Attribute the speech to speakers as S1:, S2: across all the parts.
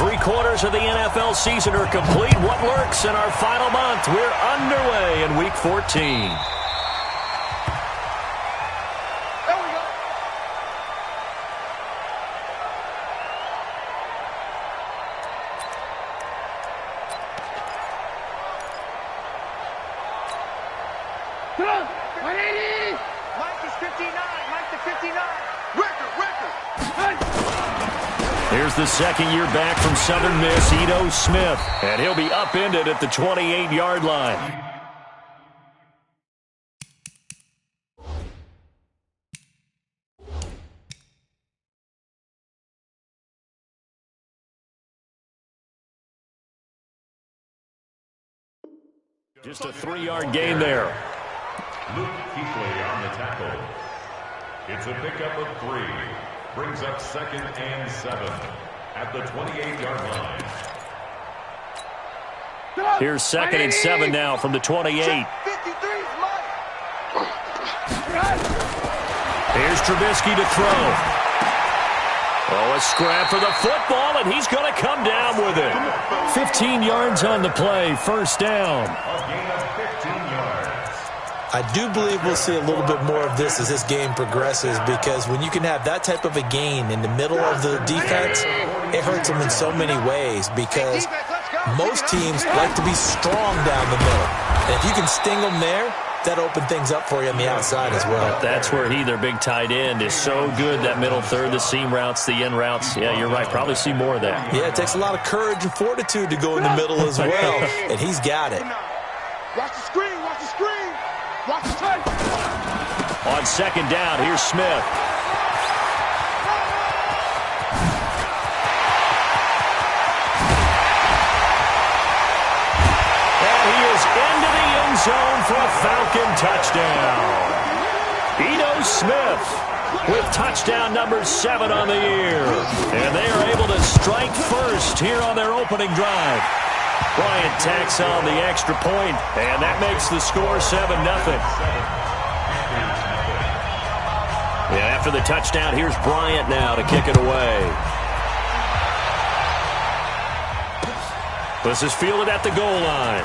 S1: 3/4 of the NFL season are complete. What lurks in our final month? We're underway in Week 14.
S2: Here's the second year back from Southern Miss, Ito Smith. And he'll be upended at the 28-yard line. Just a 3-yard gain there.
S3: Luke Kuechly on the tackle. It's a pickup of 3. Brings up 2nd and 7 at the 28-yard line.
S2: Here's 2nd and 7 now from the 28. Here's Trubisky to throw. Oh, a scrap for the football, and he's going to come down with it. 15 yards on the play, first down.
S3: A gain of 15 yards.
S4: I do believe we'll see a little bit more of this as this game progresses, because when you can have that type of a gain in the middle of the defense, it hurts them in so many ways, because most teams like to be strong down the middle. And if you can sting them there, that opens things up for you on the outside as well.
S2: That's where their big tight end, is so good, that middle third, the seam routes, the in routes. Yeah, you're right. Probably see more of that.
S4: Yeah, it takes a lot of courage and fortitude to go in the middle as well, and he's got it.
S5: Watch the screen, watch the screen. Watch the tape.
S2: On second down, here's Smith. And he is into the end zone for a Falcon touchdown. Ito Smith with touchdown number 7 on the year. And they are able to strike first here on their opening drive. Bryant tacks on the extra point, and that makes the score 7-0. Yeah, after the touchdown, here's Bryant now to kick it away. This is fielded at the goal line.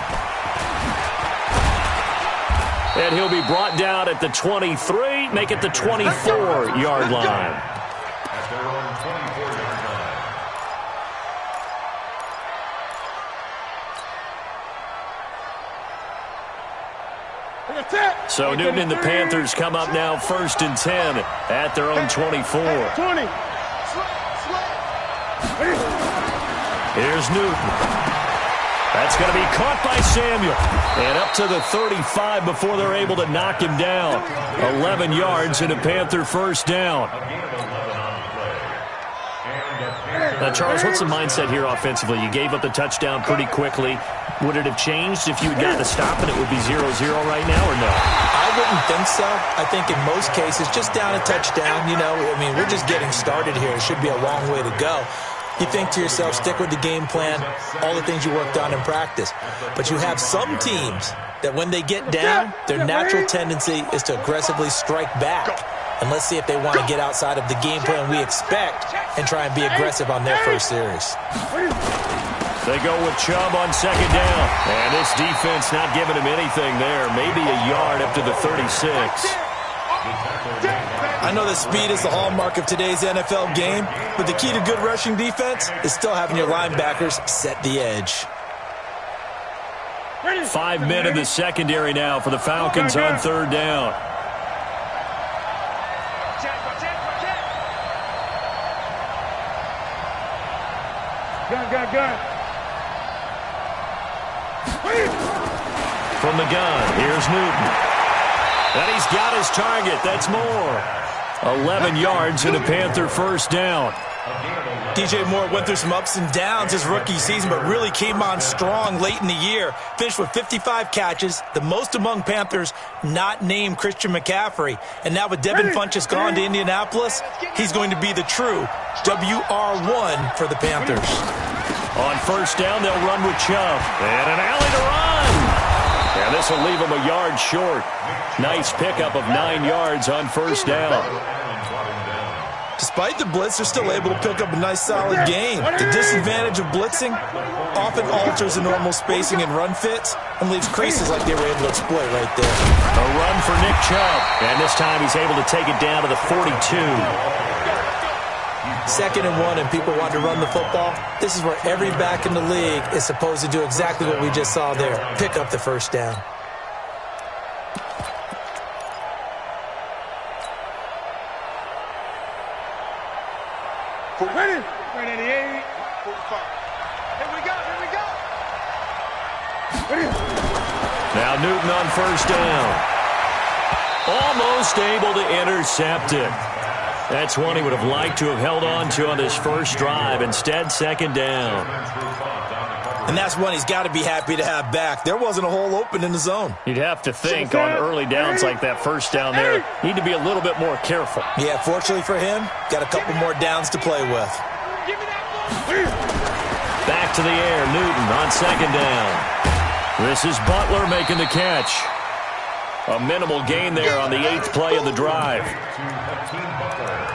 S2: And he'll be brought down at the 23, make it the 24-yard line.
S3: At their own 24-yard line.
S2: So Newton and the Panthers come up now 1st and 10 at their own 24.
S5: 20.
S2: Here's Newton. That's going to be caught by Samuel. And up to the 35 before they're able to knock him down. 11 yards and a Panther first down. Now, Charles, what's the mindset here offensively? You gave up the touchdown pretty quickly. Would it have changed if you had gotten a stop and it would be 0-0 right now, or no?
S4: I wouldn't think so. I think in most cases, just down a touchdown, we're just getting started here. It should be a long way to go. You think to yourself, stick with the game plan, all the things you worked on in practice. But you have some teams that when they get down, their natural tendency is to aggressively strike back. And let's see if they want to get outside of the game plan we expect and try and be aggressive on their first series.
S2: They go with Chubb on second down. And this defense not giving him anything there. Maybe a yard up to the 36.
S4: I know that speed is the hallmark of today's NFL game, but the key to good rushing defense is still having your linebackers set the edge.
S2: 5 men in the secondary now for the Falcons on third down.
S5: Gun.
S2: From the gun, here's Newton. And he's got his target. That's more. 11 yards and a Panther first down.
S4: DJ Moore went through some ups and downs his rookie season, but really came on strong late in the year. Finished with 55 catches, the most among Panthers not named Christian McCaffrey. And now with Devin Funchess gone to Indianapolis, he's going to be the true WR1 for the Panthers.
S2: On first down, they'll run with Chubb. And an alley to run. And this will leave him a yard short. Nice pickup of 9 yards on first down.
S4: Just despite the blitz, they're still able to pick up a nice, solid gain. The disadvantage of blitzing often alters the normal spacing and run fits and leaves creases like they were able to exploit right there.
S1: A run for Nick Chubb, and this time he's able to take it down to the 42.
S4: 2nd and 1, and people want to run the football. This is where every back in the league is supposed to do exactly what we just saw there, pick up the first down.
S5: For winning. 88, 45. Here we go, here we go.
S1: Now Newton on first down. Almost able to intercept it. That's one he would have liked to have held on to on this first drive. Instead, 2nd down.
S4: And that's one he's got to be happy to have back. There wasn't a hole open in the zone.
S1: You'd have to think on early downs like that first down there, need to be a little bit more careful.
S4: Yeah, fortunately for him, got a couple more downs to play with.
S1: Back to the air, Newton on 2nd down. This is Butler making the catch. A minimal gain there on the 8th play of the drive.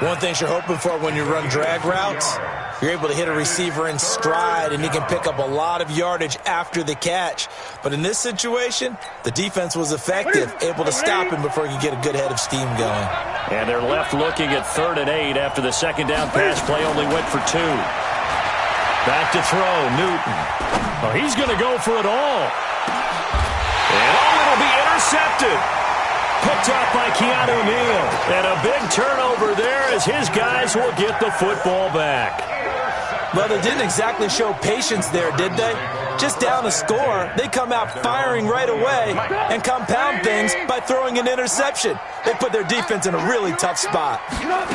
S4: One thing you're hoping for when you run drag routes, you're able to hit a receiver in stride, and he can pick up a lot of yardage after the catch. But in this situation, the defense was effective, able to stop him before he could get a good head of steam going.
S1: And they're left looking at 3rd and 8 after the 2nd down pass play only went for 2. Back to throw, Newton. Oh, he's going to go for it all. And it'll be intercepted. Picked up by Keanu Neal. And a big turnover there as his guys will get the football back.
S4: Well, they didn't exactly show patience there, did they? Just down a score, they come out firing right away and compound things by throwing an interception. They put their defense in a really tough spot.
S1: Now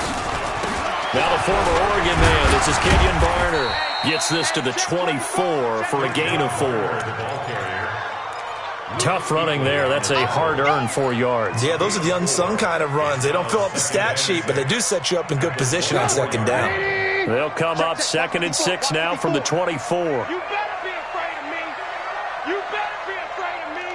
S1: the former Oregon man, this is Kenyon Barner, gets this to the 24 for a gain of 4. Tough running there. That's a hard-earned 4 yards.
S4: Yeah, those are the unsung kind of runs. They don't fill up the stat sheet, but they do set you up in good position on 2nd down.
S1: They'll come up 2nd and 6 now from the 24.
S5: You better be afraid of me. You better be afraid of me.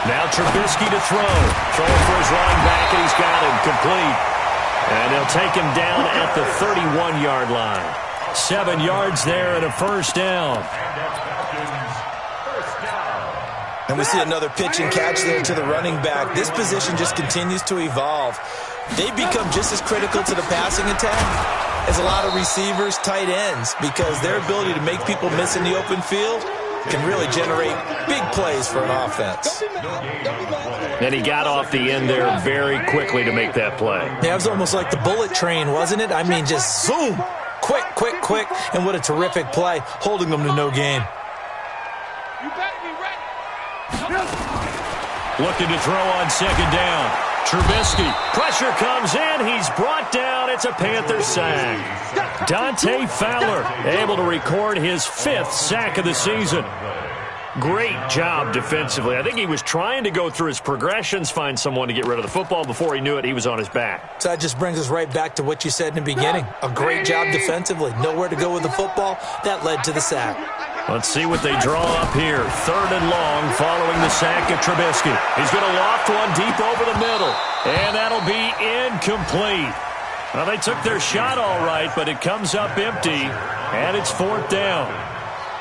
S1: Now Trubisky to throw. Throwing for his running back, and he's got him complete. And they'll take him down at the 31-yard line. 7 yards there and a first down.
S4: And we see another pitch and catch there to the running back. This position just continues to evolve. They become just as critical to the passing attack as a lot of receivers, tight ends, because their ability to make people miss in the open field can really generate big plays for an offense.
S1: And he got off the end there very quickly to make that play.
S4: Yeah, it was almost like the bullet train, wasn't it? I mean, just zoom. Quick, quick, quick. And what a terrific play, holding them to no gain.
S5: You better be ready.
S1: Looking to throw on 2nd down. Trubisky. Pressure comes in. He's brought down. It's a Panther sack. Dante Fowler able to record his 5th sack of the season. Great job defensively. I think he was trying to go through his progressions, find someone to get rid of the football. Before he knew it, he was on his back.
S4: So that just brings us right back to what you said in the beginning. A great job defensively. Nowhere to go with the football. That led to the sack.
S1: Let's see what they draw up here. 3rd and long following the sack of Trubisky. He's going to loft one deep over the middle. And that'll be incomplete. Well, they took their shot all right, but it comes up empty. And it's 4th down.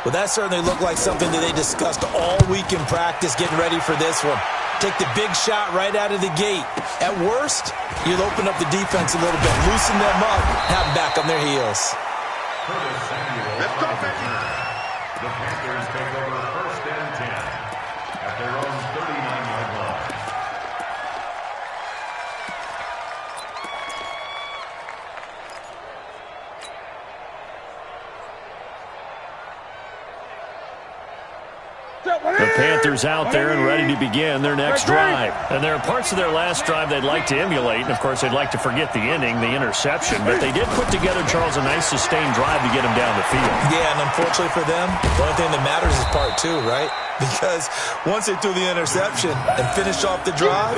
S4: Well, that certainly looked like something that they discussed all week in practice, getting ready for this one. Take the big shot right out of the gate. At worst, you'll open up the defense a little bit, loosen them up, have them back on their heels.
S5: Let's go, baby.
S3: The Panthers take over 1st and 10 at their own 39-yard line.
S1: The Panthers out there and ready to begin their next drive. And there are parts of their last drive they'd like to emulate. And, of course, they'd like to forget the inning, the interception. But they did put together, Charles, a nice sustained drive to get him down the field.
S4: Yeah, and unfortunately for them, the only thing that matters is part 2, right? Because once they threw the interception and finished off the drive,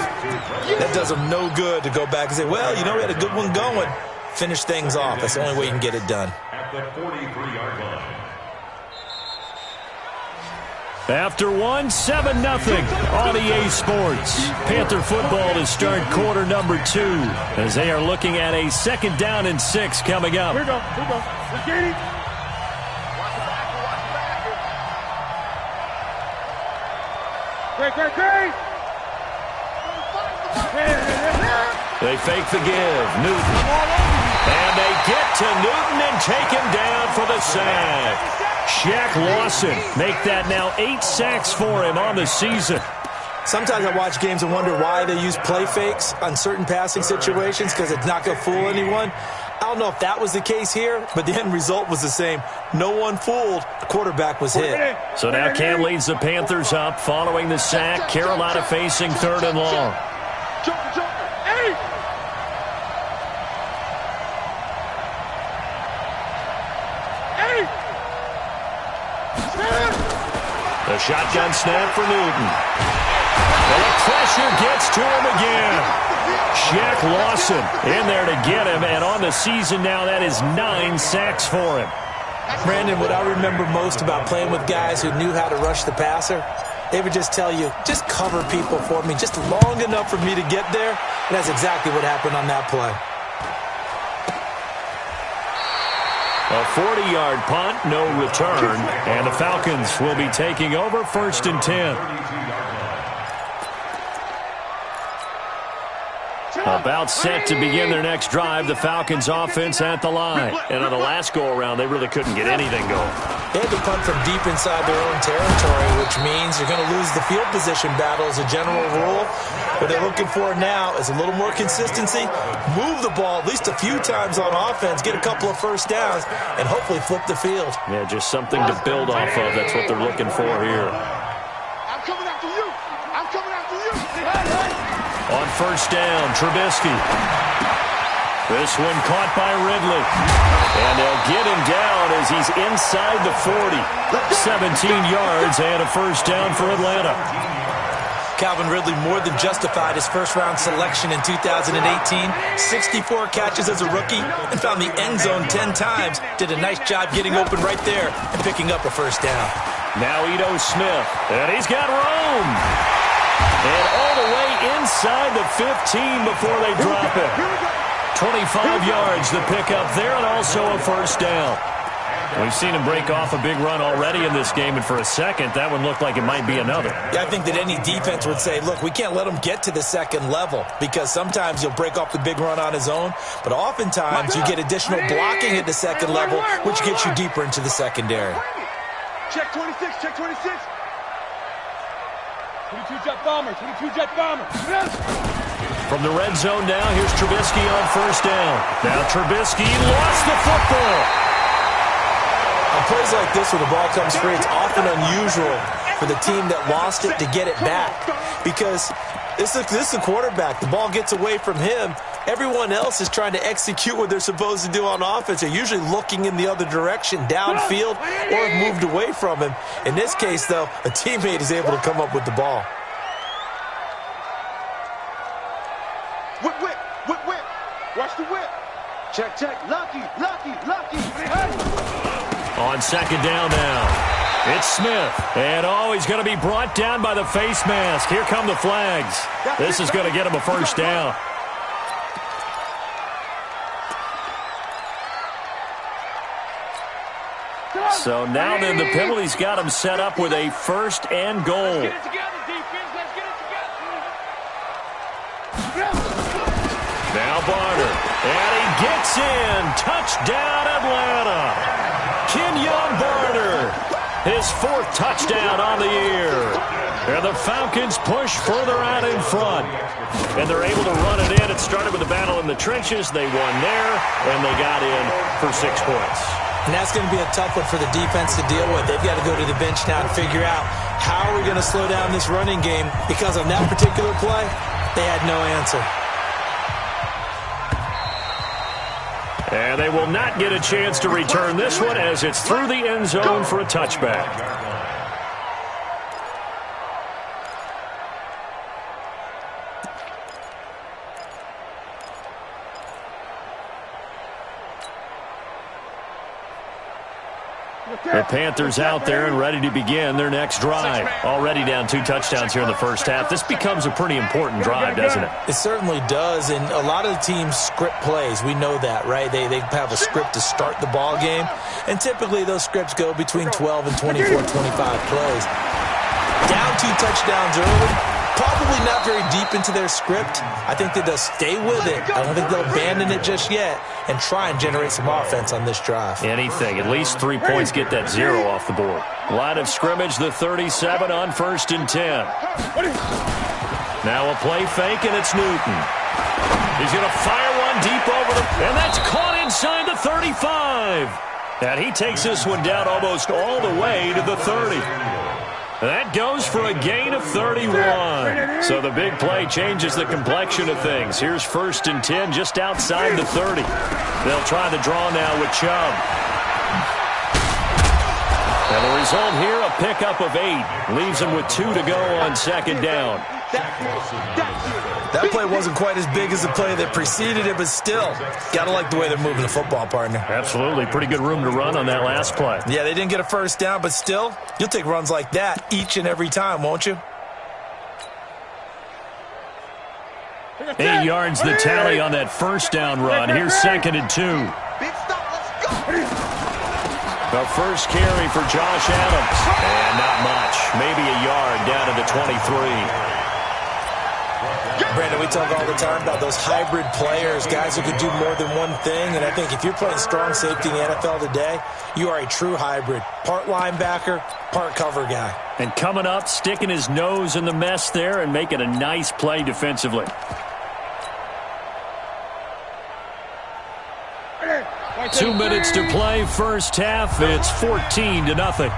S4: that does them no good to go back and say, well, you know, we had a good one going. Finish things off. That's the only way you can get it done.
S3: At the 43-yard line.
S1: After one, 7-0 on EA Sports. Panther football to start quarter number 2 as they are looking at a 2nd down and 6 coming up.
S5: Here we go. Let's get it. Great.
S1: They fake the give. Newton. And they get to Newton and take him down for the sack. Shaq Lawson make that now 8 sacks for him on the season.
S4: Sometimes I watch games and wonder why they use play fakes on certain passing situations because it's not going to fool anyone. I don't know if that was the case here, but the end result was the same. No one fooled. The quarterback was hit.
S1: So now Cam leads the Panthers up following the sack. Carolina facing 3rd and long.
S5: Joker. Hey!
S1: The shotgun snap for Newton. And the pressure gets to him again. Shaq Lawson in there to get him, and on the season now, that is 9 sacks for him.
S4: Brandon, what I remember most about playing with guys who knew how to rush the passer, they would just tell you, just cover people for me, just long enough for me to get there. And that's exactly what happened on that play.
S1: A 40-yard punt, no return, and the Falcons will be taking over 1st and 10. About set to begin their next drive, the Falcons offense at the line. And on the last go-around, they really couldn't get anything going.
S4: They had to punt from deep inside their own territory, which means you're going to lose the field position battle as a general rule. What they're looking for now is a little more consistency, move the ball at least a few times on offense, get a couple of first downs, and hopefully flip the field.
S1: Yeah, just something to build off of. That's what they're looking for here.
S5: I'm coming after you.
S1: On 1st down, Trubisky. This one caught by Ridley. And they'll get him down as he's inside the 40. 17 yards and a 1st down for Atlanta.
S4: Calvin Ridley more than justified his first-round selection in 2018. 64 catches as a rookie and found the end zone 10 times. Did a nice job getting open right there and picking up a 1st down.
S1: Now Ito Smith, and he's got room. And all the way inside the 15 before they drop it. 25 yards the pickup there, and also a 1st down. We've seen him break off a big run already in this game, and for a second, that one looked like it might be another.
S4: Yeah, I think that any defense would say, look, we can't let him get to the 2nd level because sometimes he'll break off the big run on his own, but oftentimes you get additional blocking at the 2nd level, which gets you deeper into the secondary.
S5: Check 26. 22 jet bomber.
S1: From the red zone now, here's Trubisky on 1st down. Now Trubisky lost the football.
S4: On plays like this where the ball comes free, it's often unusual for the team that lost it to get it back because this is the quarterback. The ball gets away from him. Everyone else is trying to execute what they're supposed to do on offense. They're usually looking in the other direction, downfield, or have moved away from him. In this case, though, a teammate is able to come up with the ball.
S5: Whip. Watch the whip. Check. Lucky.
S1: On 2nd down now, it's Smith. And he's going to be brought down by the face mask. Here come the flags. This is going to get him a 1st down. So now then the penalty's got him set up with a 1st and goal.
S5: Let's get it together, defense. Let's get it together.
S1: Now Barner. And he gets in. Touchdown Atlanta. Kenyon Barner. His 4th touchdown on the year. And the Falcons push further out in front. And they're able to run it in. It started with a battle in the trenches. They won there. And they got in for 6 points.
S4: And that's going to be a tough one for the defense to deal with. They've got to go to the bench now to figure out how are we going to slow down this running game because on that particular play, they had no answer.
S1: And they will not get a chance to return this one as it's through the end zone for a touchback. The Panthers out there and ready to begin their next drive. Already down 2 touchdowns here in the first half. This becomes a pretty important drive, doesn't it?
S4: It certainly does, and a lot of the teams script plays. We know that, right? They have a script to start the ball game, and typically those scripts go between 12 and 24, 25 plays. Down 2 touchdowns early, probably not very deep into their script. I think that they'll stay with it. I don't think they'll abandon it just yet and try and generate some offense on this drive.
S1: Anything. At least 3 points, get that 0 off the board. Line of scrimmage, the 37 on 1st and 10. Now a play fake, and it's Newton. He's going to fire one deep over the... And that's caught inside the 35. And he takes this one down almost all the way to the 30. That goes for a gain of 31. So the big play changes the complexion of things. Here's 1st and 10 just outside the 30. They'll try the draw now with Chubb. And the result here, a pickup of 8. Leaves them with 2 to go on 2nd down.
S4: That play wasn't quite as big as the play that preceded it, but still, gotta like the way they're moving the football, partner.
S1: Absolutely. Pretty good room to run on that last play.
S4: Yeah, they didn't get a first down, but still, you'll take runs like that each and every time, won't you?
S1: 8 yards the tally on that first down run. Here's 2nd and 2. The first carry for Josh Adams. And not much. Maybe a yard down to the 23.
S4: Brandon, we talk all the time about those hybrid players, guys who can do more than one thing, and I think if you're playing strong safety in the NFL today, you are a true hybrid. Part linebacker, part cover guy.
S1: And coming up, sticking his nose in the mess there and making a nice play defensively. Two minutes to play, first half. It's 14-0.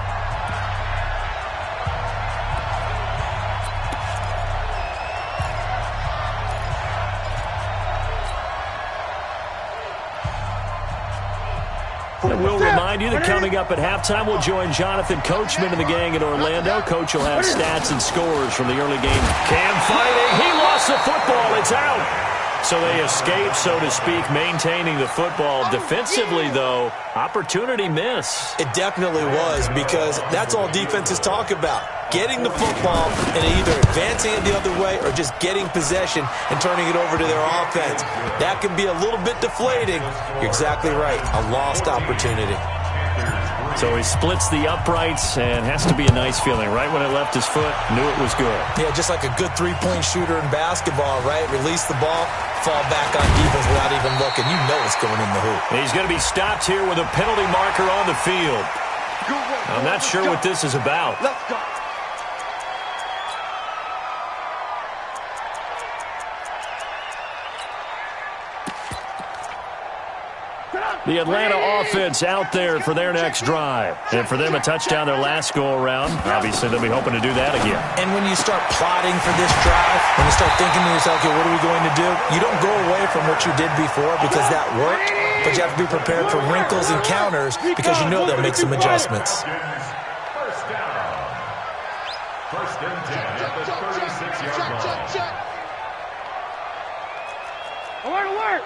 S1: And we'll remind you that coming up at halftime, we'll join Jonathan Coachman and the gang in Orlando. Coach will have stats and scores from the early game. Cam fighting. He lost the football. It's out. So they escape, so to speak, maintaining the football. Defensively, though, opportunity miss.
S4: It definitely was, because that's all defenses talk about. Getting the football and either advancing it the other way or just getting possession and turning it over to their offense. That can be a little bit deflating. You're exactly right. A lost opportunity.
S1: So he splits the uprights, and has to be a nice feeling. Right when it left his foot, knew it was good.
S4: Yeah, just like a good three-point shooter in basketball, right? Release the ball, fall back on defense without even looking. You know it's going in the hoop.
S1: And he's going to be stopped here with a penalty marker on the field. I'm not sure what this is about.
S5: Let's go.
S1: The Atlanta offense out there for their next drive. And for them, a touchdown their last go-around. Obviously, they'll be hoping to do that again.
S4: And when you start plotting for this drive, when you start thinking to yourself, okay, what are we going to do? You don't go away from what you did before because that worked, but you have to be prepared for wrinkles and counters because you know they'll make some adjustments.
S3: First down. First and 10 at the 36-yard line.
S5: Check. Alert.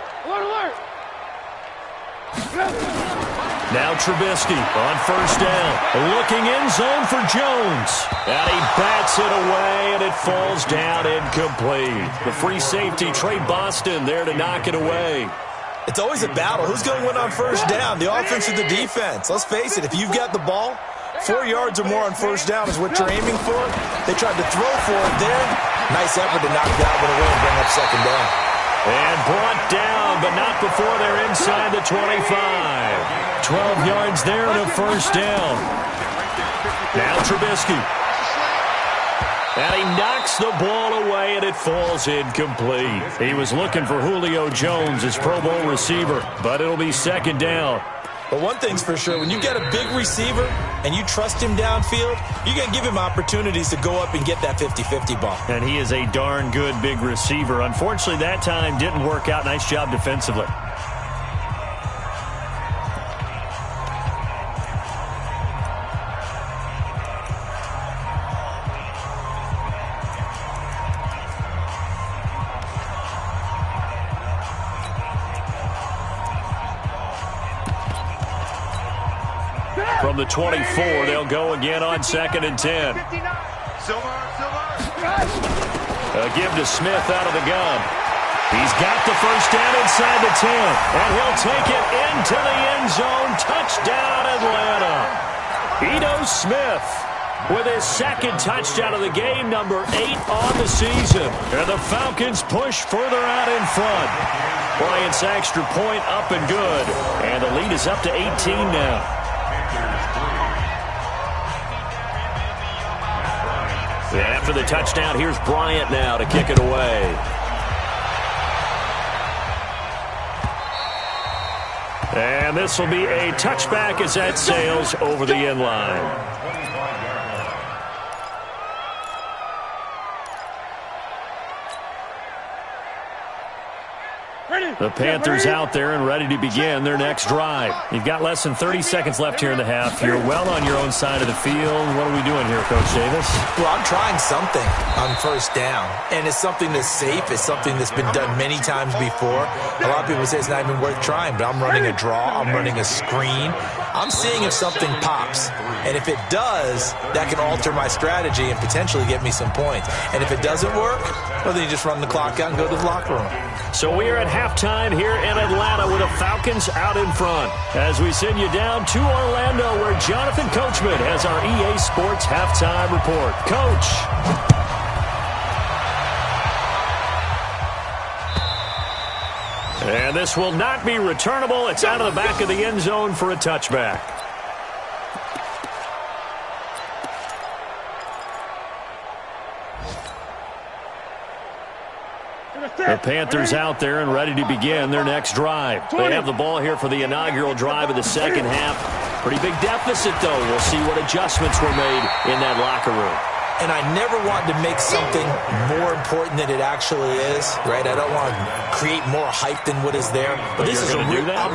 S1: Now Trubisky on first down. Looking in zone for Jones. And he bats it away, and it falls down incomplete. The free safety, Trey Boston, there to knock it away.
S4: It's always a battle. Who's going to win on first down? The offense or the defense? Let's face it, if you've got the ball, 4 yards or more on first down is what you're aiming for. They tried to throw for it there. Nice effort to knock that one away and bring up second down.
S1: And brought down, but not before they're inside the 25. 12 yards there and a first down. Now Trubisky. And he knocks the ball away, and it falls incomplete. He was looking for Julio Jones, his Pro Bowl receiver, but it'll be second down.
S4: But one thing's for sure, when you get a big receiver and you trust him downfield, you're going to give him opportunities to go up and get that 50-50 ball.
S1: And he is a darn good big receiver. Unfortunately, that time didn't work out. Nice job defensively. From the 24, they'll go again on 2nd and 10. A give to Smith out of the gun. He's got the first down inside the 10, and he'll take it into the end zone. Touchdown, Atlanta. Ito Smith with his 2nd touchdown of the game, number 8 on the season. And the Falcons push further out in front. Bryant's extra point up and good, and the lead is up to 18 now. After the touchdown, here's Bryant now to kick it away. And this will be a touchback as that sails over the end line. The Panthers out there and ready to begin their next drive. You've got less than 30 seconds left here in the half. You're well on your own side of the field. What are we doing here, Coach Davis?
S4: Well, I'm trying something on first down, and it's something that's safe. It's something that's been done many times before. A lot of people say it's not even worth trying, but I'm running a draw. I'm running a screen. I'm seeing if something pops, and if it does, that can alter my strategy and potentially get me some points. And if it doesn't work, well, then you just run the clock out and go to the locker room.
S1: So we are at halftime here in Atlanta with the Falcons out in front. As we send you down to Orlando, where Jonathan Coachman has our EA Sports halftime report. Coach. And this will not be returnable. It's out of the back of the end zone for a touchback. The Panthers out there and ready to begin their next drive. They have the ball here for the inaugural drive of the second half. Pretty big deficit, though. We'll see what adjustments were made in that locker room.
S4: And I never want to make something more important than it actually is, right? I don't want to create more hype than what is there. But this is I'm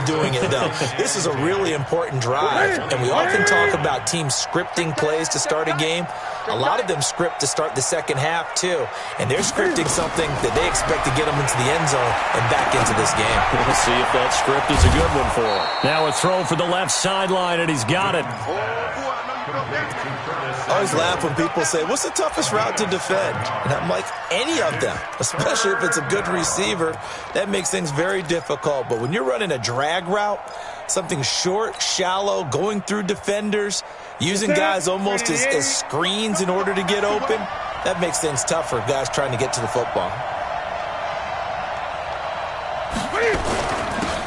S4: doing it, though. This is a really important drive. And we often talk about teams scripting plays to start a game. A lot of them script to start the second half, too. And they're scripting something that they expect to get them into the end zone and back into this game.
S1: We'll see if that script is a good one for him. Now a throw for the left sideline, and he's got it.
S4: I always laugh when people say, what's the toughest route to defend? And I'm like, any of them, especially if it's a good receiver. That makes things very difficult. But when you're running a drag route, something short, shallow, going through defenders, using guys almost as screens in order to get open, that makes things tough for guys trying to get to the football.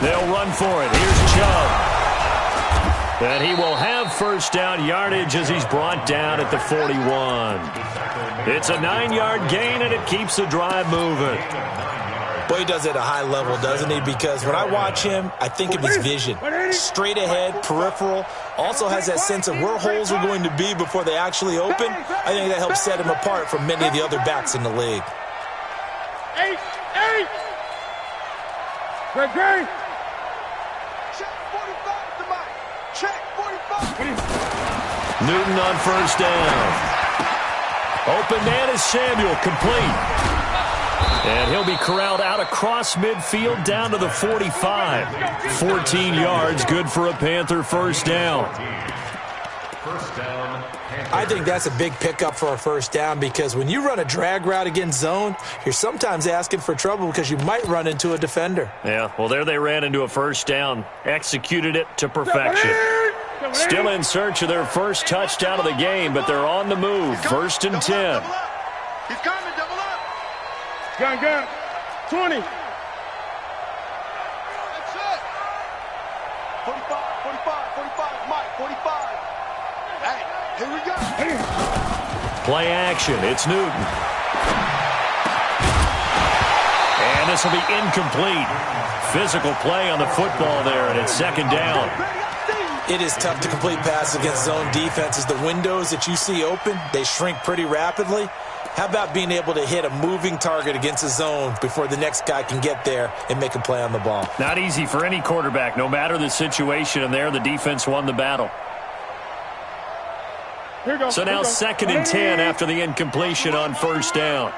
S1: They'll run for it. Here's Chubb. And he will have first down yardage as he's brought down at the 41. It's a 9-yard gain, and it keeps the drive moving.
S4: Boy, he does it at a high level, doesn't he? Because when I watch him, I think of his vision. Straight ahead, peripheral. Also has that sense of where holes are going to be before they actually open. I think that helps set him apart from many of the other backs in the league.
S5: 8. Great.
S1: Newton on first down. Open man is Samuel, complete. And he'll be corralled out across midfield down to the 45. 14 yards, good for a Panther first down.
S4: I think that's a big pickup for a first down because when you run a drag route against zone, you're sometimes asking for trouble because you might run into a defender.
S1: Yeah, well, there they ran into a first down, executed it to perfection. Still in search of their first touchdown of the game, but they're on the move. First and 10.
S5: He's coming, double up. Gun. 20. That's it. 45, Mike, 45. Hey, here we go.
S1: Play action, it's Newton. And this will be incomplete. Physical play on the football there, and it's second down.
S4: It is tough to complete passes against zone defenses. The windows that you see open, they shrink pretty rapidly. How about being able to hit a moving target against a zone before the next guy can get there and make a play on the ball?
S1: Not easy for any quarterback, no matter the situation, and there the defense won the battle. So now second and 10 after the incompletion on first down.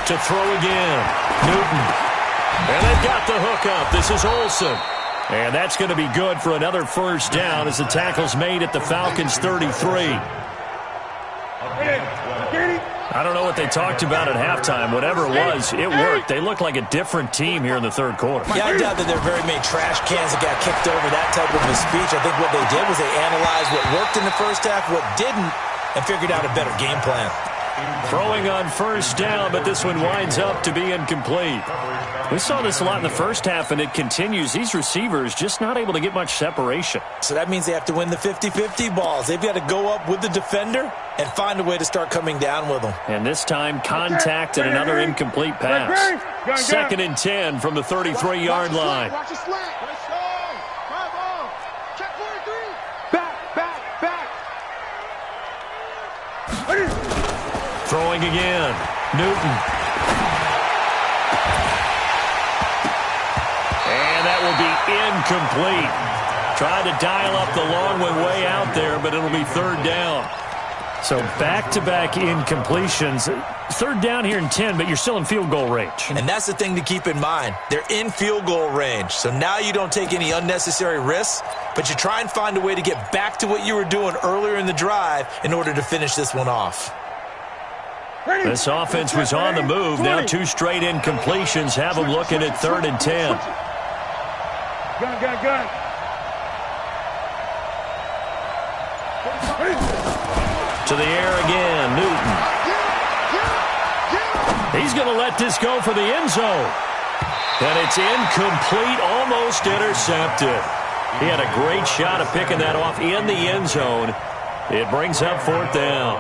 S1: To throw again, Newton. And they've got the hook up. This is Olsen. And that's going to be good for another first down as the tackle's made at the Falcons' 33. I don't know what they talked about at halftime. Whatever it was, it worked. They look like a different team here in the third quarter.
S4: Yeah, I doubt that there are very many trash cans that got kicked over that type of a speech. I think what they did was they analyzed what worked in the first half, what didn't, and figured out a better game plan.
S1: Throwing on first down, but this one winds up to be incomplete. We saw this a lot in the first half, and it continues. These receivers just not able to get much separation.
S4: So that means they have to win the 50-50 balls. They've got to go up with the defender and find a way to start coming down with them.
S1: And this time, contact and another incomplete pass. 2nd and 10 from the 33-yard line.
S5: Watch the slant. Check 43. Back.
S1: Throwing again. Newton. And that will be incomplete. Tried to dial up the long one way out there, but it'll be 3rd down. So back-to-back incompletions. 3rd down here in 10, but you're still in field goal range.
S4: And that's the thing to keep in mind. They're in field goal range. So now you don't take any unnecessary risks, but you try and find a way to get back to what you were doing earlier in the drive in order to finish this one off.
S1: This offense was on the move. Now 2 straight incompletions have them looking at 3rd and 10.
S5: Gun.
S1: To the air again, Newton. He's going to let this go for the end zone. And it's incomplete, almost intercepted. He had a great shot at picking that off in the end zone. It brings up 4th down.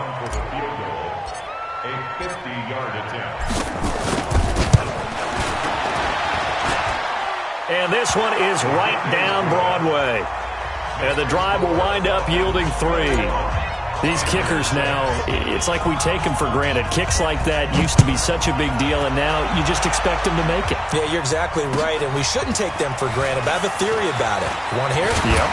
S3: A 50-yard attempt.
S1: And this one is right down Broadway. And the drive will wind up yielding 3. These kickers now, it's like we take them for granted. Kicks like that used to be such a big deal, and now you just expect them to make it.
S4: Yeah, you're exactly right, and we shouldn't take them for granted. But I have a theory about it. You want to hear it?
S1: Yep.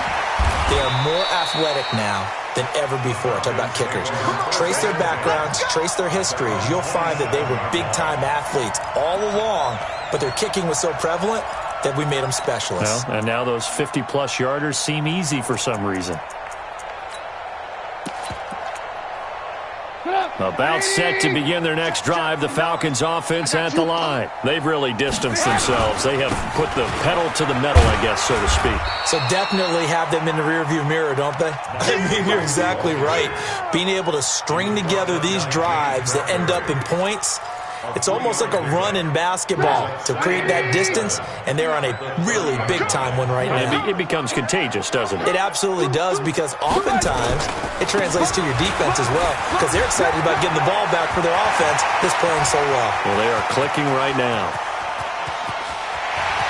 S4: They are more athletic now than ever before. Talk about kickers. Trace their backgrounds, trace their histories. You'll find that they were big-time athletes all along, but their kicking was so prevalent that we made them specialists.
S1: Well, and now those 50-plus yarders seem easy for some reason. About set to begin their next drive, the Falcons offense at the line. They've really distanced themselves. They have put the pedal to the metal, I guess, so to speak.
S4: So definitely have them in the rearview mirror, don't they? I mean, you're exactly right. Being able to string together these drives that end up in points, it's almost like a run in basketball to create that distance, and they're on a really big-time one right now.
S1: It becomes contagious, doesn't it?
S4: It absolutely does, because oftentimes it translates to your defense as well, because they're excited about getting the ball back for their offense that's playing so well.
S1: Well, they are clicking right now.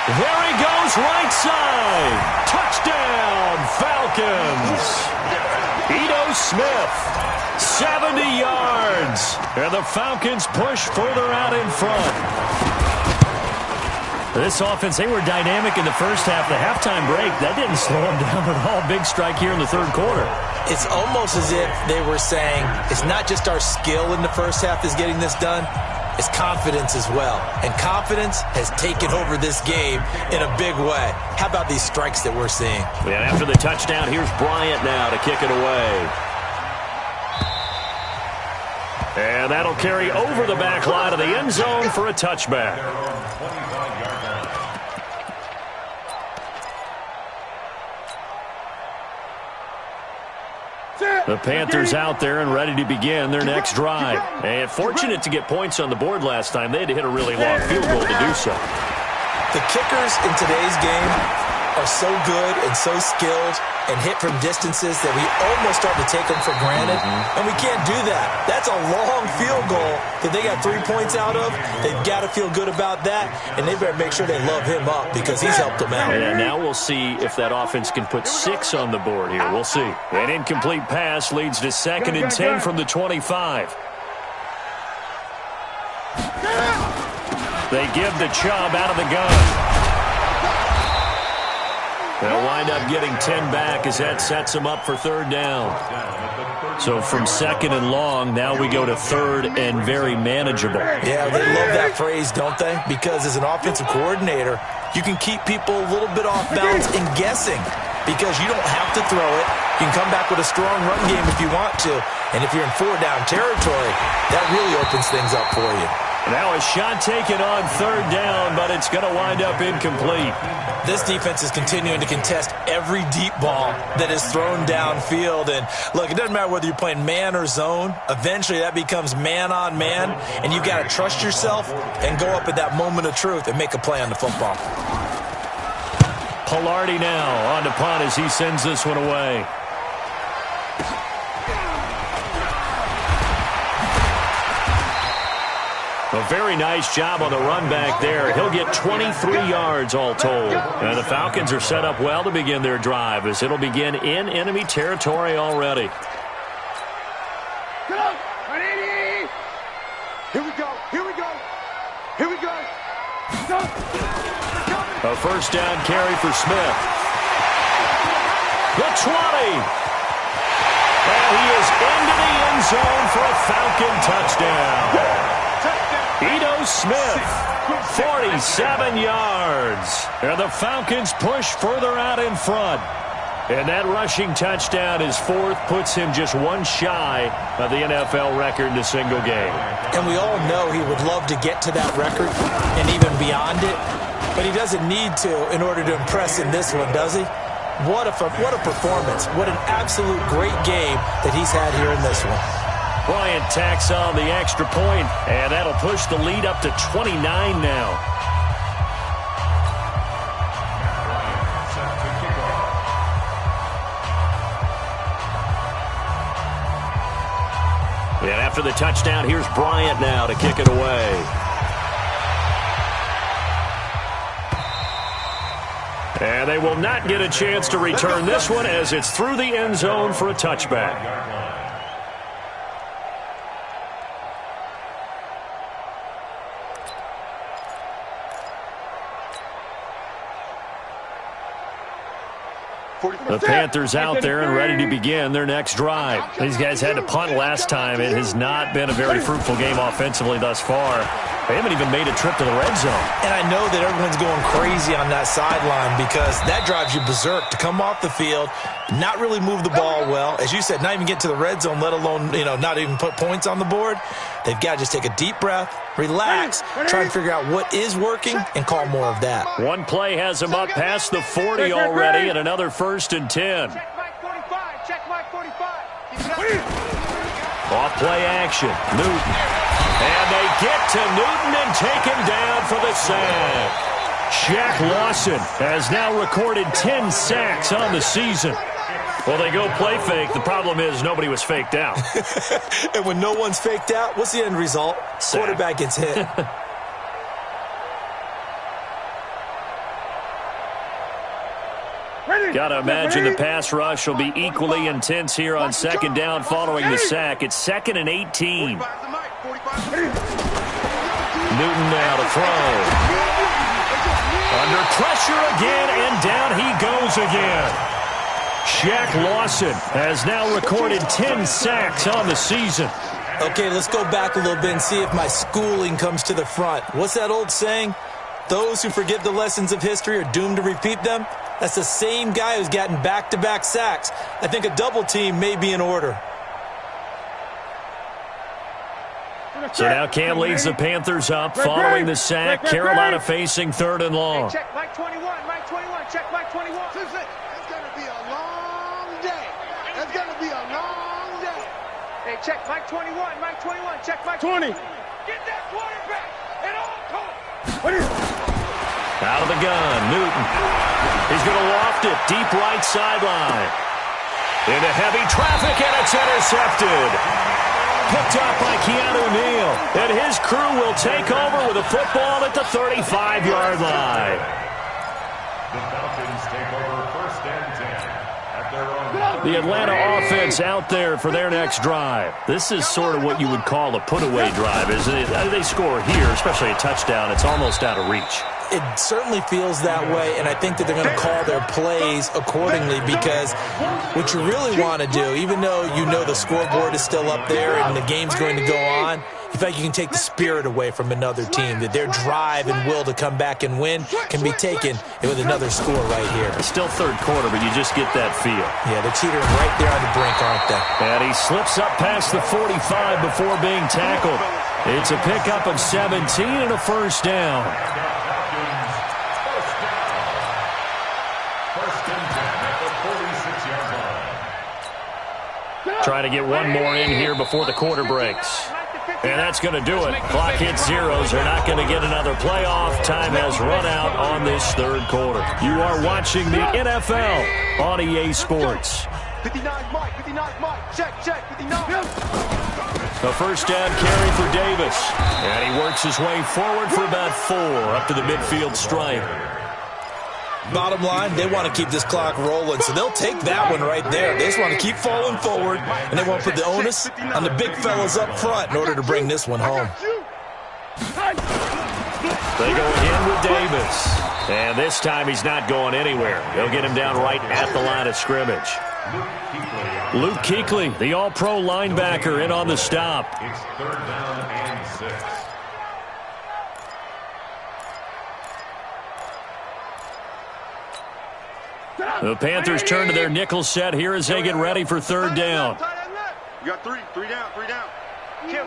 S1: There he goes, right side. Touchdown, Falcons. Ito Smith, 70 yards. And the Falcons push further out in front. This offense, they were dynamic in the first half. The halftime break, that didn't slow them down at all. Big strike here in the 3rd quarter.
S4: It's almost as if they were saying, it's not just our skill in the first half that's getting this done, it's confidence as well. And confidence has taken over this game in a big way. How about these strikes that we're seeing?
S1: And after the touchdown, here's Bryant now to kick it away. And that'll carry over the back line of the end zone for a touchback. The Panthers out there and ready to begin their next drive. And fortunate to get points on the board last time. They had to hit a really long field goal to do so.
S4: The kickers in today's game are so good and so skilled and hit from distances that we almost start to take them for granted. And we can't do that. That's a long field goal that they got 3 points out of. They've got to feel good about that, and they better make sure they love him up because he's helped them out.
S1: And now we'll see if that offense can put 6 on the board here. We'll see. An incomplete pass leads to 2nd and 10 from the 25. They give the Chubb out of the gun. They'll wind up getting 10 back as that sets them up for third down. So from second and long, now we go to third and very manageable.
S4: Yeah, they love that phrase, don't they? Because as an offensive coordinator, you can keep people a little bit off balance and guessing because you don't have to throw it. You can come back with a strong run game if you want to. And if you're in four-down territory, that really opens things up for you.
S1: Now a shot taken on third down, but it's going to wind up incomplete.
S4: This defense is continuing to contest every deep ball that is thrown downfield. And, look, it doesn't matter whether you're playing man or zone. Eventually that becomes man-on-man, and you've got to trust yourself and go up at that moment of truth and make a play on the football.
S1: Pilardi now on the punt as he sends this one away. A very nice job on the run back there. He'll get 23 yards all told. And the Falcons are set up well to begin their drive as it'll begin in enemy territory already.
S5: Here we go. Here we go. Here we go.
S1: A first down carry for Smith. The 20. And he is into the end zone for a Falcon touchdown. Ito Smith, 47 yards. And the Falcons push further out in front. And that rushing touchdown, his fourth, puts him just one shy of the NFL record in a single game.
S4: And we all know he would love to get to that record and even beyond it. But he doesn't need to in order to impress in this one, does he? What a performance. What an absolute great game that he's had here in this one.
S1: Bryant tacks on the extra point, and that'll push the lead up to 29 now. And after the touchdown, here's Bryant now to kick it away. And they will not get a chance to return this one as it's through the end zone for a touchback. The Panthers out there and ready to begin their next drive. These guys had to punt last time. It has not been a very fruitful game offensively thus far. They haven't even made a trip to the red zone. And I know that everyone's going crazy on that sideline because that drives you berserk to come off the field, not really move the ball well. As you said, not even get to the red zone, let alone, not even put points on the board. They've got to just take a deep breath, relax, try and figure out what is working, and call more of that. One play has them up past the 40 already, and another 1st and 10.
S5: Check Mike 45. Check Mike 45.
S1: Off play action. Newton. And they get to Newton and take him down for the sack. Shaq Lawson has now recorded 10 sacks on the season. Well, they go play fake. The problem is nobody was faked out.
S4: And when no one's faked out, what's the end result? Sack. Quarterback gets hit.
S1: Got to imagine the pass rush will be equally intense here on second down following the sack. It's 2nd and 18. Newton now to throw. Under pressure again, and down he goes again. Shaq Lawson has now recorded 10 sacks on the season.
S4: Okay, let's go back a little bit and see if my schooling comes to the front. What's that old saying? Those who forget the lessons of history are doomed to repeat them. That's the same guy who's gotten back-to-back sacks. I think a double team may be in order.
S1: So now Cam leads the Panthers up following the sack. Carolina facing 3rd and long.
S5: Hey, check Mike 21. Mike 21. Check Mike 21.
S6: It's going to be a long day. It's going to be a long day.
S5: Hey, check Mike 21. Mike 21. Check Mike 20. Get that quarterback at all costs.
S1: Out of the gun, Newton. He's going to loft it deep right sideline. Into heavy traffic, and it's intercepted. Picked up by Keanu Neal. And his crew will take over with a football at the 35-yard line.
S3: The Falcons take over 1st and 10 at their own.
S1: The Atlanta offense out there for their next drive. This is sort of what you would call a put-away drive, isn't it? They score here, especially a touchdown. It's almost out of reach.
S4: It certainly feels that way, and I think that they're going to call their plays accordingly, because what you really want to do, even though you know the scoreboard is still up there and the game's going to go on, in fact, you can take the spirit away from another team, that their drive and will to come back and win can be taken with another score right here.
S1: It's still third quarter, but you just get that feel.
S4: Yeah, they're teetering right there on the brink, aren't they?
S1: And he slips up past the 45 before being tackled. It's a pickup of 17 and a first down. Trying to get one more in here before the quarter breaks. And that's going to do it. Clock hits zeros. They're not going to get another playoff. Time has run out on this third quarter. You are watching the NFL on EA Sports.
S5: 59 Mike, 59 Mike, check, 59.
S1: A first down carry for Davis. And he works his way forward for about 4 up to the midfield stripe.
S4: Bottom line, they want to keep this clock rolling, so they'll take that one right there. They just want to keep falling forward, and they want to put the onus on the big fellas up front in order to bring this one home.
S1: They go again with Davis. And this time he's not going anywhere. They'll get him down right at the line of scrimmage. Luke Kuechly, the all-pro linebacker, in on the stop.
S3: It's third down and 6.
S1: The Panthers turn to their nickel set here as they get ready for third down.
S6: You got three down.
S5: Kill.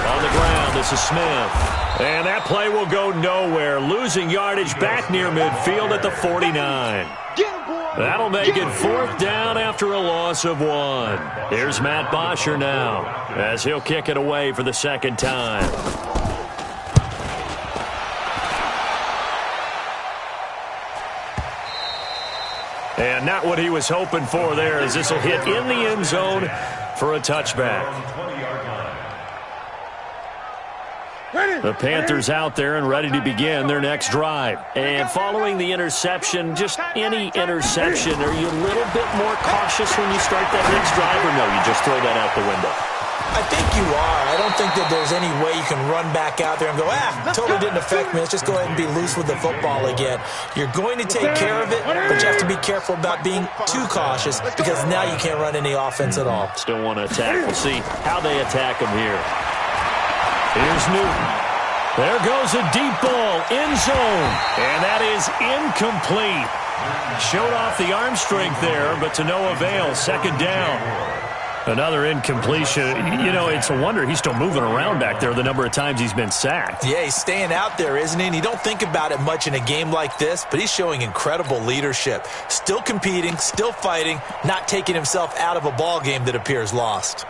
S1: On the ground, this is Smith. And that play will go nowhere. Losing yardage back near midfield at the 49. That'll make it fourth down after a loss of 1. Here's Matt Bosher now as he'll kick it away for the second time. And not what he was hoping for there, as this will hit in the end zone for a touchback. The Panthers out there and ready to begin their next drive. And following the interception, just any interception, are you a little bit more cautious when you start that next drive, or no, you just throw that out the window?
S4: I think you are. I don't think that there's any way you can run back out there and go, totally didn't affect me. Let's just go ahead and be loose with the football again. You're going to take care of it, but you have to be careful about being too cautious, because now you can't run any offense at all.
S1: Still want to attack. We'll see how they attack him here. Here's Newton. There goes a deep ball, end zone, and that is incomplete. Showed off the arm strength there, but to no avail. Second down. Another incompletion. You know, it's a wonder he's still moving around back there the number of times he's been sacked.
S4: Yeah, he's staying out there, isn't he? And you don't think about it much in a game like this, but he's showing incredible leadership. Still competing, still fighting, not taking himself out of a ball game that appears lost.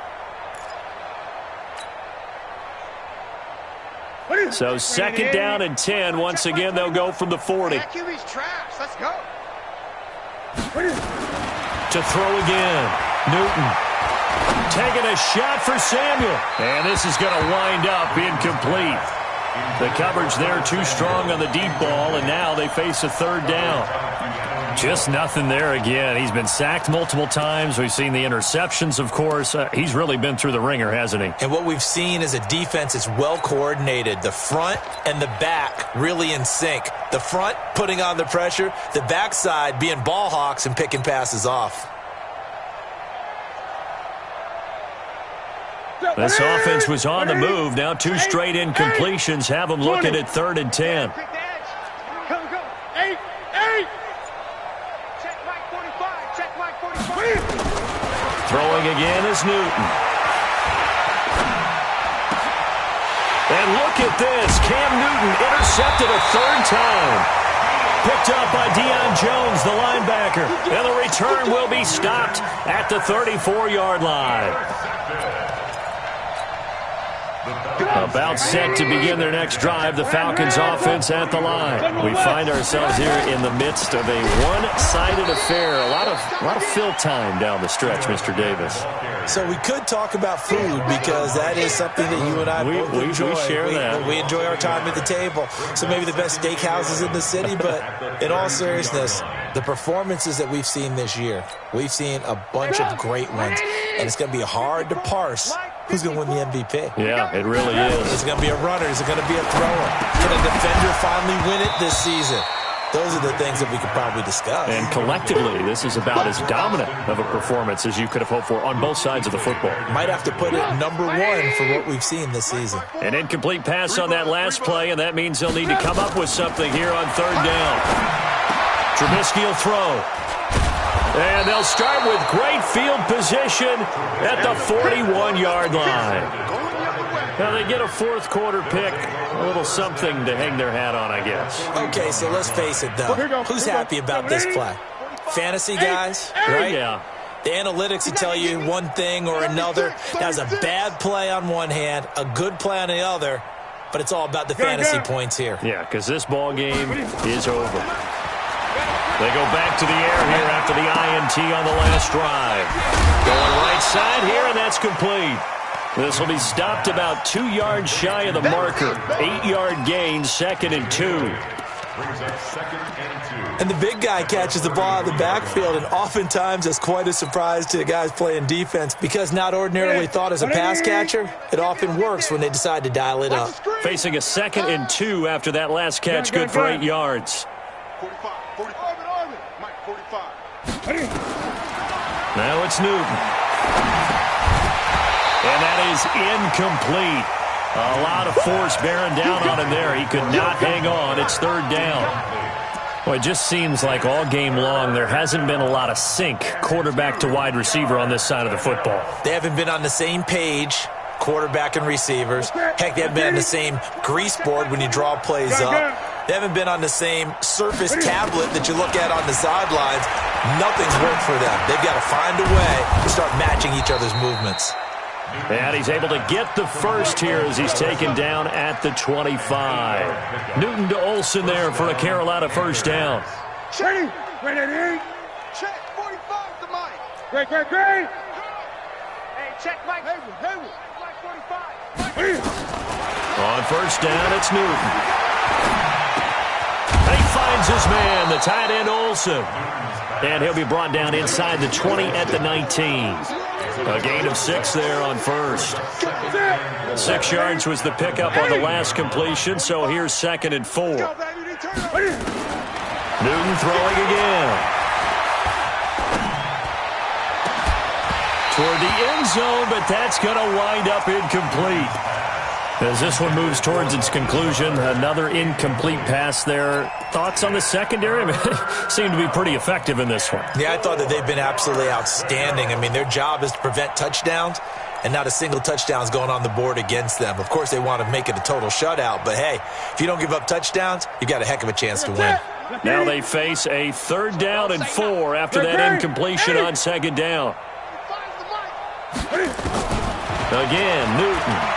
S1: So second down and 10. Once again, they'll go from the 40.
S6: That QB's trash. Let's go.
S1: To throw again. Newton. Taking a shot for Samuel. And this is going to wind up incomplete. The coverage there too strong on the deep ball, and now they face a third down. Just nothing there again. He's been sacked multiple times. We've seen the interceptions, of course. He's really been through the ringer, hasn't he?
S4: And what we've seen is a defense that's well coordinated. The front and the back really in sync. The front putting on the pressure, the backside being ball hawks and picking passes off.
S1: This offense was on the move. Now 2 straight incompletions have them looking at 3rd and 10.
S5: Go. 8. Check Mike 45.
S1: Throwing again is Newton. And look at this. Cam Newton intercepted a 3rd time. Picked up by Deion Jones, the linebacker. And the return will be stopped at the 34-yard line. About set to begin their next drive, the Falcons offense at the line. We find ourselves here in the midst of a one-sided affair. A lot of fill time down the stretch, Mr. Davis.
S4: So we could talk about food, because that is something that you and I both enjoy.
S1: We share that.
S4: We enjoy our time at the table. So maybe the best steakhouses in the city, but in all seriousness, the performances that we've seen this year, we've seen a bunch of great ones, and it's going to be hard to parse who's going to win the MVP?
S1: Yeah, it really is.
S4: Is it going to be a runner? Is it going to be a thrower? Can a defender finally win it this season? Those are the things that we could probably discuss.
S1: And collectively, this is about as dominant of a performance as you could have hoped for on both sides of the football.
S4: Might have to put it number one for what we've seen this season.
S1: An incomplete pass on that last play, and that means they'll need to come up with something here on third down. Trubisky will throw. And they'll start with great field position at the 41-yard line. Now, they get a fourth quarter pick, a little something to hang their hat on, I guess.
S4: Okay, so let's face it, though. Who's happy about this play? Fantasy guys, right?
S1: Yeah.
S4: The analytics will tell you one thing or another. That's a bad play on one hand, a good play on the other, but it's all about the fantasy points here.
S1: Yeah, because this ball game is over. They go back to the air here after the INT on the last drive. Going right side here, and that's complete. This will be stopped about 2 yards shy of the marker. 8-yard gain, 2nd and 2.
S4: And the big guy catches the ball out of the backfield, and oftentimes that's quite a surprise to the guys playing defense because not ordinarily thought as a pass catcher, it often works when they decide to dial it up.
S1: Facing a 2nd and 2 after that last catch, good for 8 yards.
S6: 45, Mike, 45.
S1: Now it's Newton. And that is incomplete. A lot of force bearing down on him there. He could not hang on. It's third down. Well, it just seems like all game long there hasn't been a lot of sync quarterback to wide receiver on this side of the football.
S4: They haven't been on the same page, quarterback and receivers. Heck, they haven't been on the same grease board when you draw plays up. They haven't been on the same surface tablet that you look at on the sidelines. Nothing's worked for them. They've got to find a way to start matching each other's movements.
S1: And he's able to get the first here as he's taken down at the 25. Newton to Olsen there for a Carolina first down.
S5: Ready? Ready?
S6: Check 45 to Mike.
S5: Great. Hey, check Mike. Hayward. Mike 45.
S1: On first down, it's Newton. He finds his man, the tight end Olsen. And he'll be brought down inside the 20 at the 19. A gain of 6 there on first. 6 yards was the pickup on the last completion, so here's 2nd and 4. Newton throwing again. Toward the end zone, but that's going to wind up incomplete. As this one moves towards its conclusion, another incomplete pass there. Thoughts on the secondary? I mean, seem to be pretty effective in this one.
S4: Yeah, I thought that they've been absolutely outstanding. I mean, their job is to prevent touchdowns, and not a single touchdown is going on the board against them. Of course, they want to make it a total shutout, but hey, if you don't give up touchdowns, you've got a heck of a chance to win.
S1: Now they face a 3rd down and 4 after that incompletion on 2nd down. Again, Newton.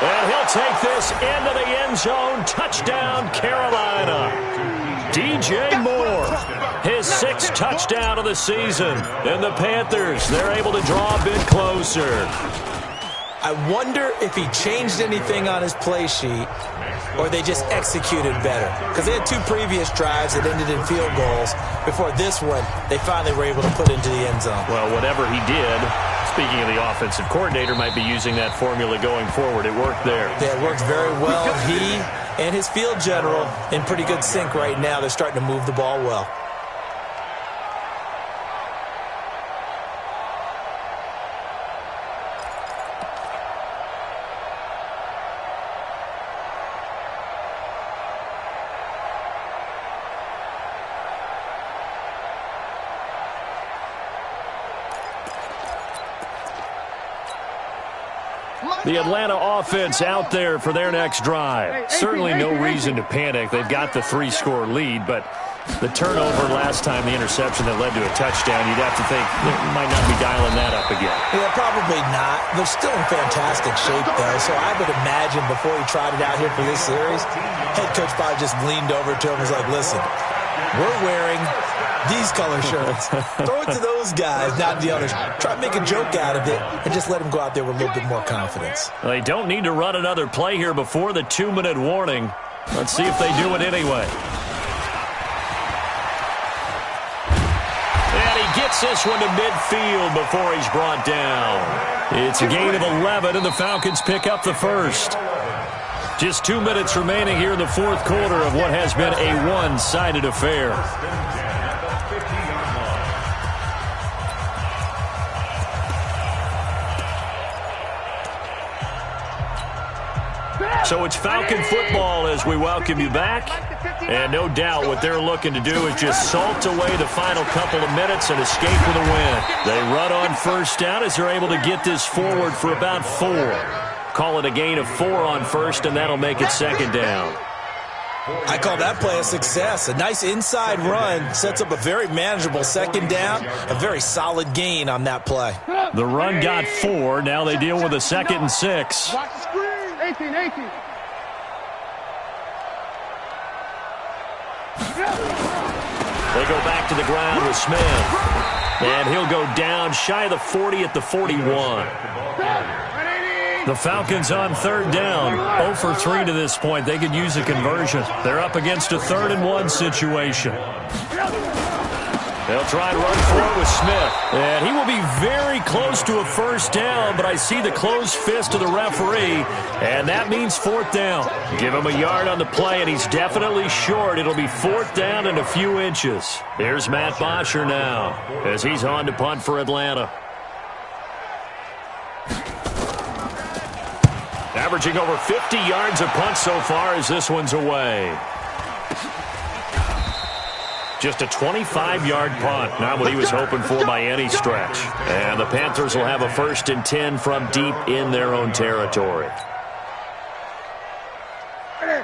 S1: And he'll take this into the end zone. Touchdown, Carolina. DJ Moore, his 6th touchdown of the season. And the Panthers, they're able to draw a bit closer.
S4: I wonder if he changed anything on his play sheet or they just executed better. Because they had 2 previous drives that ended in field goals. Before this one, they finally were able to put into the end zone.
S1: Well, whatever he did, speaking of the offensive coordinator, might be using that formula going forward. It worked there.
S4: Yeah, it worked very well. He and his field general in pretty good sync right now. They're starting to move the ball well.
S1: The Atlanta offense out there for their next drive. Certainly no reason to panic. They've got the 3-score lead, but the turnover last time, the interception that led to a touchdown, you'd have to think they might not be dialing that up again.
S4: Yeah, probably not. They're still in fantastic shape, though, so I would imagine before he tried it out here for this series, head coach probably just leaned over to him and was like, listen, we're wearing these color shirts. Throw it to those guys, not the others. Try to make a joke out of it and just let them go out there with a little bit more confidence.
S1: They don't need to run another play here before the 2-minute warning. Let's see if they do it anyway. And he gets this one to midfield before he's brought down. It's a gain of 11, and the Falcons pick up the first. Just 2 minutes remaining here in the fourth quarter of what has been a one-sided affair. So it's Falcon football as we welcome you back. And no doubt what they're looking to do is just salt away the final couple of minutes and escape with a win. They run on first down as they're able to get this forward for about 4. Call it a gain of 4 on first, and that'll make it second down.
S4: I call that play a success. A nice inside run sets up a very manageable second down, a very solid gain on that play.
S1: The run got 4. Now they deal with a 2nd and 6.
S5: Watch the screen. 18.
S1: They go back to the ground with Smith. And he'll go down shy of the 40 at the 41. The Falcons on third down. 0 for 3 to this point. They could use a conversion. They're up against a 3rd and 1 situation. They'll try and run for it with Smith. And he will be very close to a first down, but I see the closed fist of the referee, and that means 4th down. Give him a yard on the play, and he's definitely short. It'll be 4th down and a few inches. Here's Matt Bosher now as he's on to punt for Atlanta. Averaging over 50 yards a punt so far as this one's away. Just a 25-yard punt, not what he was hoping for by any stretch. And the Panthers will have a 1st and 10 from deep in their own territory.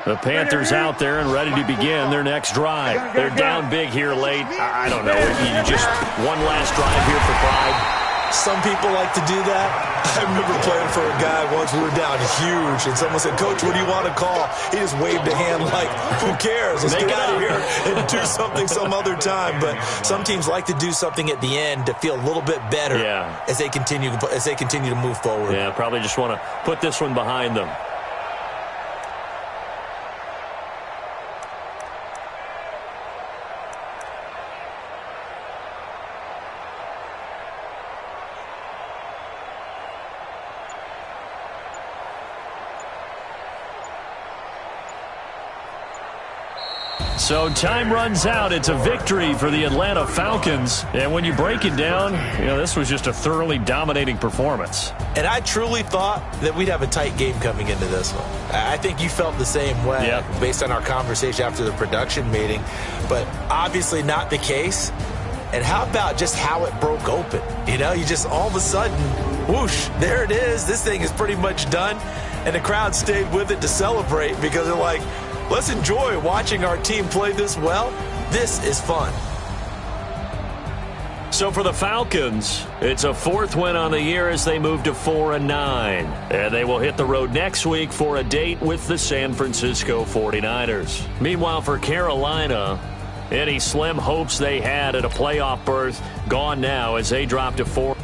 S1: The Panthers out there and ready to begin their next drive. They're down big here late. I don't know. You just one last drive here for pride.
S4: Some people like to do that. I remember playing for a guy once. We were down huge, and someone said, "Coach, what do you want to call?" He just waved a hand like, "Who cares? Let's get out of here and do something some other time." But some teams like to do something at the end to feel a little bit better as they continue to move forward.
S1: Yeah, probably just want to put this one behind them. So time runs out. It's a victory for the Atlanta Falcons. And when you break it down, this was just a thoroughly dominating performance.
S4: And I truly thought that we'd have a tight game coming into this one. I think you felt the same way based on our conversation after the production meeting. But obviously not the case. And how about just how it broke open? You just all of a sudden, whoosh, there it is. This thing is pretty much done. And the crowd stayed with it to celebrate because they're like, let's enjoy watching our team play this well. This is fun.
S1: So for the Falcons, it's a 4th win on the year as they move to 4-9. And they will hit the road next week for a date with the San Francisco 49ers. Meanwhile, for Carolina, any slim hopes they had at a playoff berth gone now as they drop to 4.